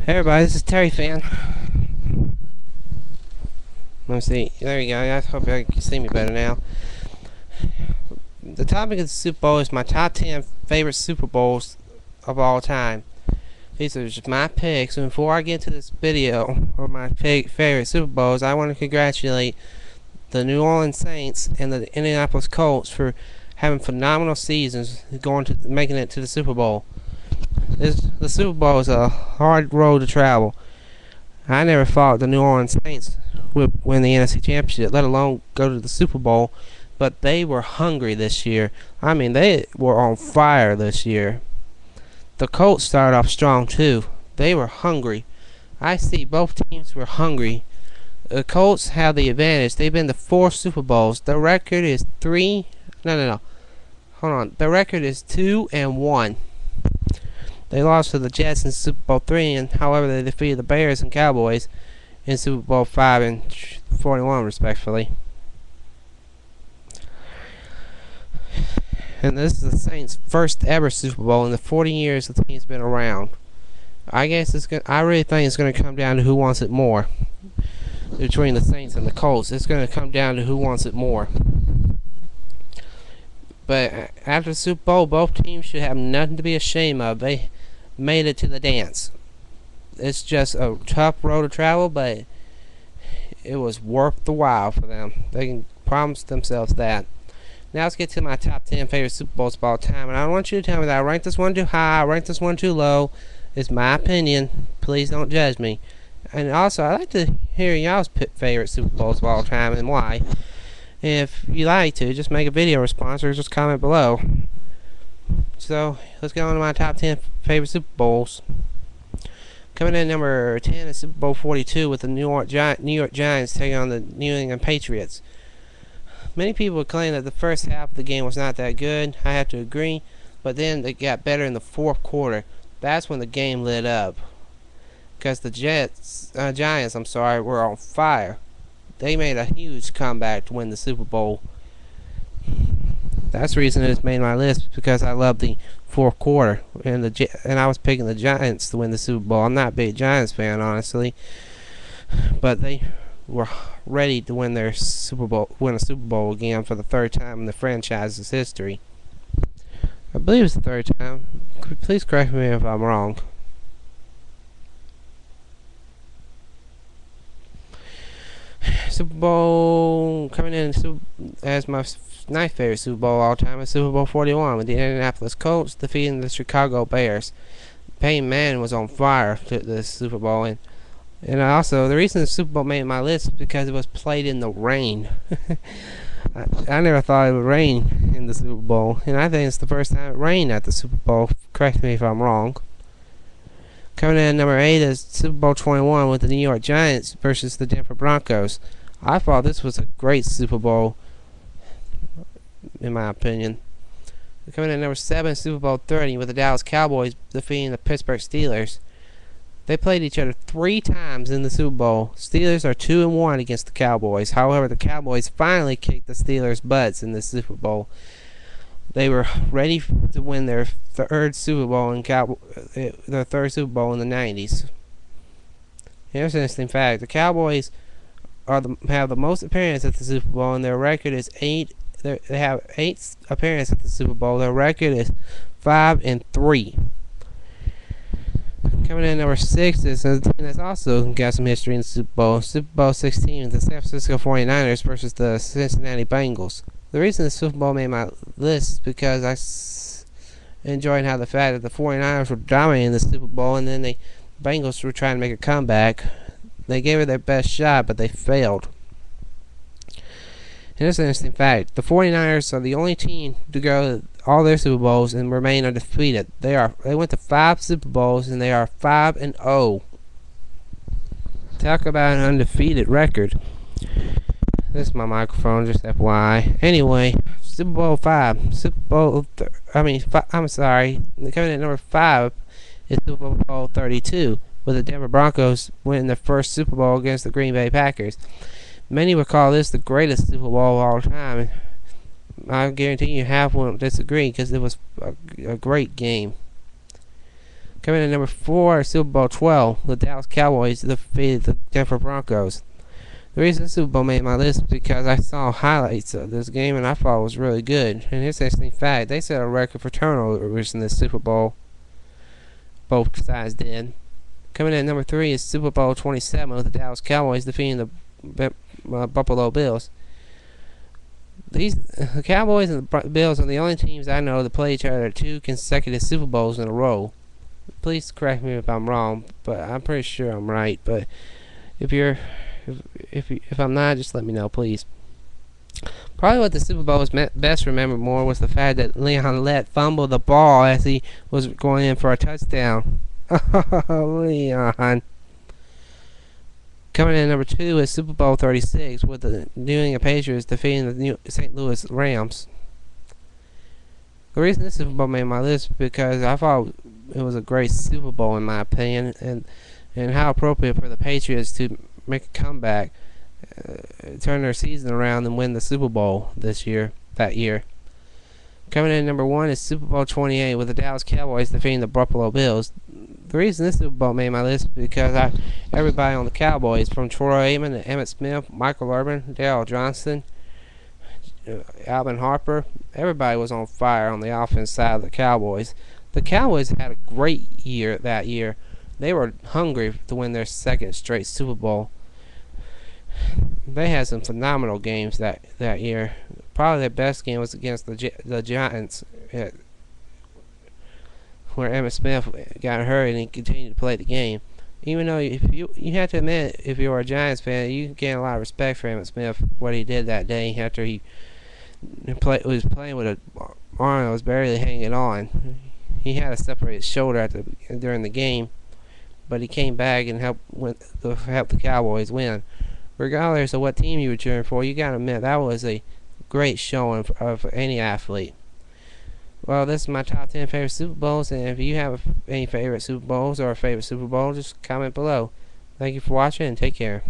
Hey everybody, this is Terry Fan. Let's see. There you go. I hope you can see me better now. The topic of the Super Bowl is my top 10 favorite Super Bowls of all time. These are just my picks. And before I get to this video or my favorite Super Bowls, I want to congratulate the New Orleans Saints and the Indianapolis Colts for having phenomenal seasons, making it to the Super Bowl. The Super Bowl is a hard road to travel. I never thought the New Orleans Saints would win the NFC Championship, let alone go to the Super Bowl. But they were hungry this year. I mean, they were on fire this year. The Colts started off strong too. They were hungry. I see both teams were hungry. The Colts have the advantage. They've been to 4 Super Bowls. The record is 3. No. Hold on. The record is 2-1. They lost to the Jets in Super Bowl 3, and however they defeated the Bears and Cowboys in Super Bowl 5 and 41, respectively. And this is the Saints' first ever Super Bowl in the 40 years the team's been around. I really think it's going to come down to who wants it more between the Saints and the Colts. It's going to come down to who wants it more. But after the Super Bowl, both teams should have nothing to be ashamed of. They made it to the dance. It's just a tough road to travel, but it was worth the while for them. They can promise themselves that. Now let's get to my top 10 favorite Super Bowls of all time. And I don't want you to tell me that I ranked this one too high, I ranked this one too low. It's my opinion. Please don't judge me. And also, I'd like to hear y'all's favorite Super Bowls of all time and why. If you like to, just make a video response or just comment below. So, let's get on to my top 10 favorite Super Bowls. Coming in at number 10 is Super Bowl 42 with the New York Giants taking on the New England Patriots. Many people claim that the first half of the game was not that good. I have to agree. But then it got better in the fourth quarter. That's when the game lit up. Because the Giants, were on fire. They made a huge comeback to win the Super Bowl. That's the reason it's made my list, because I love the fourth quarter, and I was picking the Giants to win the Super Bowl. I'm not a big Giants fan, honestly, but they were ready to win a Super Bowl again for the third time in the franchise's history. I believe it's the third time. Please correct me if I'm wrong. Super Bowl coming in as my ninth favorite Super Bowl of all time is Super Bowl 41 with the Indianapolis Colts defeating the Chicago Bears. Peyton Manning was on fire to this Super Bowl, and also the reason the Super Bowl made my list is because it was played in the rain. I never thought it would rain in the Super Bowl, and I think it's the first time it rained at the Super Bowl. Correct me if I'm wrong. Coming in at number 8 is Super Bowl 21 with the New York Giants versus the Denver Broncos. I thought this was a great Super Bowl, in my opinion. Coming in at number 7 is Super Bowl 30 with the Dallas Cowboys defeating the Pittsburgh Steelers. They played each other 3 times in the Super Bowl. Steelers are 2-1 against the Cowboys. However, the Cowboys finally kicked the Steelers' butts in the Super Bowl. They were ready to win their third Super Bowl in the 90s. Here's an interesting fact: the Cowboys have the most appearances at the Super Bowl, and their record is 8. They have 8 appearances at the Super Bowl. Their record is 5-3. Coming in at number 6 is a team that's also got some history in the Super Bowl. Super Bowl 16 is the San Francisco 49ers versus the Cincinnati Bengals. The reason the Super Bowl made my list is because I enjoyed how the fact that the 49ers were dominating the Super Bowl, and then the Bengals were trying to make a comeback. They gave it their best shot, but they failed. And here's an interesting fact: the 49ers are the only team to go to all their Super Bowls and remain undefeated. They went to 5 Super Bowls and they are 5-0. Talk about an undefeated record. This is my microphone, just FYI. Anyway, Super Bowl 5. I'm sorry. Coming in at number 5 is Super Bowl 32, with the Denver Broncos winning their first Super Bowl against the Green Bay Packers. Many would call this the greatest Super Bowl of all time. I guarantee you half won't disagree, because it was a great game. Coming in at number 4, Super Bowl 12, the Dallas Cowboys defeated the Denver Broncos. The reason the Super Bowl made my list is because I saw highlights of this game and I thought it was really good. And here's the interesting fact: they set a record for turnovers in this Super Bowl. Both sides did. Coming in at number 3 is Super Bowl 27 with the Dallas Cowboys defeating the Buffalo Bills. The Cowboys and the Bills are the only teams I know that play each other 2 consecutive Super Bowls in a row. Please correct me if I'm wrong, but I'm pretty sure I'm right. But if I'm not, just let me know, please. Probably what the Super Bowl is best remembered more was the fact that Leon Lett fumbled the ball as he was going in for a touchdown. Leon. Coming in at number 2 is Super Bowl 36 with the New England Patriots defeating the St. Louis Rams. The reason this Super Bowl made my list is because I thought it was a great Super Bowl in my opinion, and how appropriate for the Patriots to make a comeback, turn their season around and win the Super Bowl that year. Coming in at number 1 is Super Bowl 28 with the Dallas Cowboys defeating the Buffalo Bills. The reason this Super Bowl made my list is because everybody on the Cowboys, from Troy Aikman to Emmitt Smith, Michael Irvin, Darryl Johnson, Alvin Harper, everybody was on fire on the offense side of the Cowboys. The Cowboys had a great year that year. They were hungry to win their second straight Super Bowl. They had some phenomenal games that year. Probably their best game was against the Giants, where Emmitt Smith got hurt and he continued to play the game. Even though you have to admit, if you were a Giants fan, you gain a lot of respect for Emmitt Smith, what he did that day after he was playing with an arm that was barely hanging on. He had to separate his shoulder during the game, but he came back and helped the Cowboys win. Regardless of what team you were cheering for, you gotta admit that was a great showing of any athlete. Well, this is my top 10 favorite Super Bowls, and if you have any favorite Super Bowls or a favorite Super Bowl, just comment below. Thank you for watching, and take care.